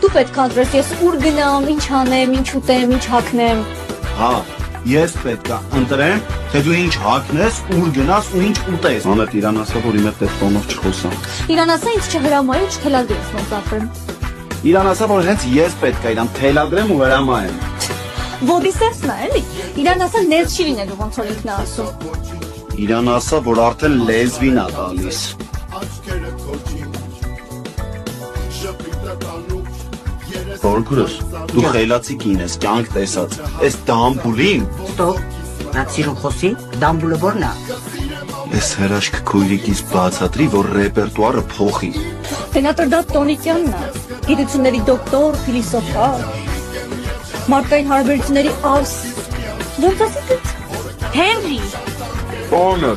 Դու պետք է ընտրես, ես ուր գնամ, ինչ անեմ, ինչ ուտեմ, ինչ հագնեմ։ Հա, ես պետք է ընտրեմ, թե դու ինչ հագնես, ուր գնաս ու ինչ ուտես։ Անետ իրան ասա, որ իմ հետ այդ տոնով չխոսամ։ Իրան ասա ինձ չհրամայ ու չթելադրես ոնց ապրեմ։ Իրան ասա, որ հենց ես պետք է իրան թելադրեմ ու հրամայեմ։ Ոդիսեսն է, էլի։ Իրան ասա ներս չի լինելու ոնց որ ինքն է ասում։ Իրան ասա, որ արդեն լեզվին է տալիս։ Որգուրս, դու խելացի կին ես, կյանք տեսած, ես դամբուլին։ Ստոպ, նա ծիրուն խոսի, դամբուլը որն է։ Ես հրաշք քույրիկից բացատրի, որ ռեպերտուարը փոխի։ Սենատոր դա Տոնիկյանն է, գիտությունների դոկտոր, փիլիսոփա, մարդկային հարաբերությունների աս։ Ոնց ասեցիք։ Հենրի։ Օնը։